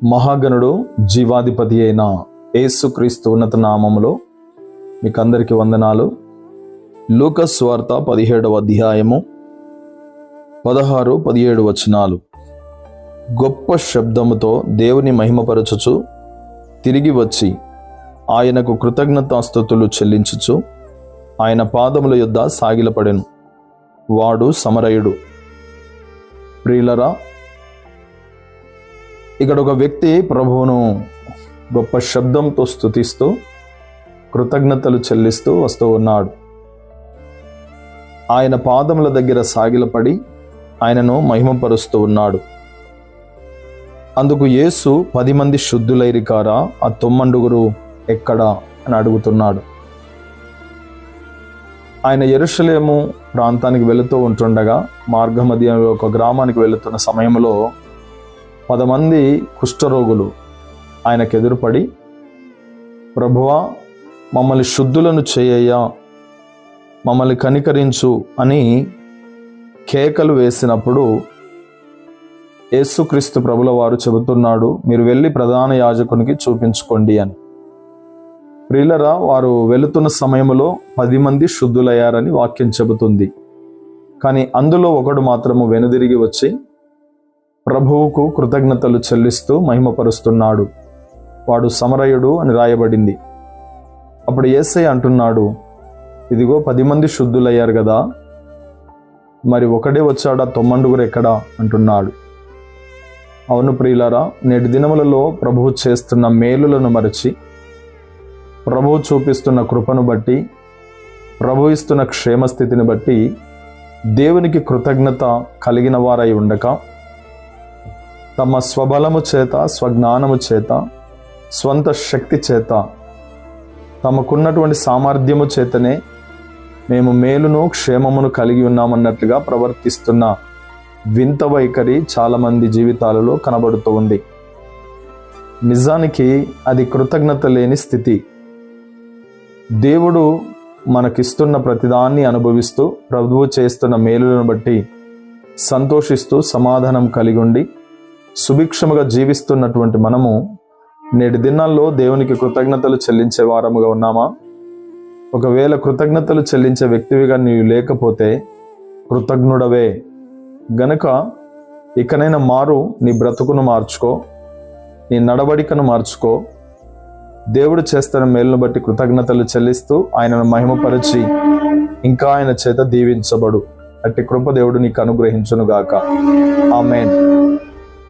మహాగణుడు జీవాధిపతి అయిన యేసుక్రీస్తు ఉన్నత నామములో మీకందరికీ వందనాలు. లూకాసు సువార్త 17వ అధ్యాయము 16-17 వచనాలు. గొప్ప శబ్దముతో దేవుని మహిమపరచుచు తిరిగి వచ్చి ఆయనకు కృతజ్ఞతాస్తుతులు చెల్లించుచు ఆయన పాదముల యొద్ద సాగిలపడెను. వాడు సమరయుడు. ప్రియులరా, ఇక్కడ ఒక వ్యక్తి ప్రభువును గొప్ప శబ్దంతో స్తుతిస్తూ కృతజ్ఞతలు చెల్లిస్తూ వస్తూ ఉన్నాడు. ఆయన పాదముల దగ్గర సాగిలపడి ఆయనను మహిమపరుస్తూ ఉన్నాడు. అందుకు యేసు 10 మంది శుద్ధులైరి కారా, ఆ 9 ఎక్కడా అని అడుగుతున్నాడు. ఆయన యెరూషలేము ప్రాంతానికి వెళుతూ ఉంటుండగా మార్గమధ్యంలో ఒక గ్రామానికి వెళుతున్న సమయంలో 10 మంది కుష్ఠరోగులు ఆయనకు ఎదురుపడి, ప్రభువా, మమ్మల్ని శుద్ధులను చేయయ్యా, మమ్మల్ని కనికరించు అని కేకలు వేసినప్పుడు యేసుక్రీస్తు ప్రభుల వారు చెబుతున్నాడు, మీరు వెళ్ళి ప్రధాన యాజకునికి చూపించుకోండి అని. ప్రియులరా, వారు వెళుతున్న సమయంలో 10 మంది శుద్ధులయ్యారని వాక్యం చెబుతుంది. కానీ అందులో ఒకడు మాత్రము వెనుదిరిగి వచ్చి ప్రభువుకు కృతజ్ఞతలు చెల్లిస్తూ మహిమపరుస్తున్నాడు. వాడు సమరయుడు అని రాయబడింది. అప్పుడు యేసయ్య అంటున్నాడు, ఇదిగో 10 మంది శుద్ధులయ్యారు కదా, మరి ఒకడే వచ్చాడా, 9 ఎక్కడా అంటున్నాడు. అవును ప్రియులారా, నేటి దినములలో ప్రభువు చేస్తున్న మేలులను మరచి, ప్రభువు చూపిస్తున్న కృపను బట్టి, ప్రభు ఇస్తున్న క్షేమస్థితిని బట్టి దేవునికి కృతజ్ఞత కలిగిన వారై ఉండక, తమ స్వబలము చేత, స్వజ్ఞానము చేత, స్వంత శక్తి చేత, తమకున్నటువంటి సామర్థ్యము చేతనే మేము మేలును క్షేమమును కలిగి ఉన్నామన్నట్లుగా ప్రవర్తిస్తున్న వింత వైఖరి చాలామంది జీవితాలలో కనబడుతూ ఉంది. నిజానికి అది కృతజ్ఞత లేని స్థితి. దేవుడు మనకిస్తున్న ప్రతిదాన్ని అనుభవిస్తూ, ప్రభువు చేస్తున్న మేలులను బట్టి సంతోషిస్తూ సమాధానం కలిగి ఉండి సుభిక్షముగా జీవిస్తున్నటువంటి మనము నేటి దినాల్లో దేవునికి కృతజ్ఞతలు చెల్లించే వారముగా ఉన్నామా? ఒకవేళ కృతజ్ఞతలు చెల్లించే వ్యక్తివిగా నీవు లేకపోతే కృతజ్ఞుడవే గనుక ఇకనైనా మారు, నీ బ్రతుకును మార్చుకో, నీ నడవడికను మార్చుకో. దేవుడు చేస్తున్న మేలును బట్టి కృతజ్ఞతలు చెల్లిస్తూ ఆయనను మహిమపరిచి ఇంకా ఆయన చేత దీవించబడు. అట్టి కృప దేవుడు నీకు అనుగ్రహించునుగాక. ఆమేన్.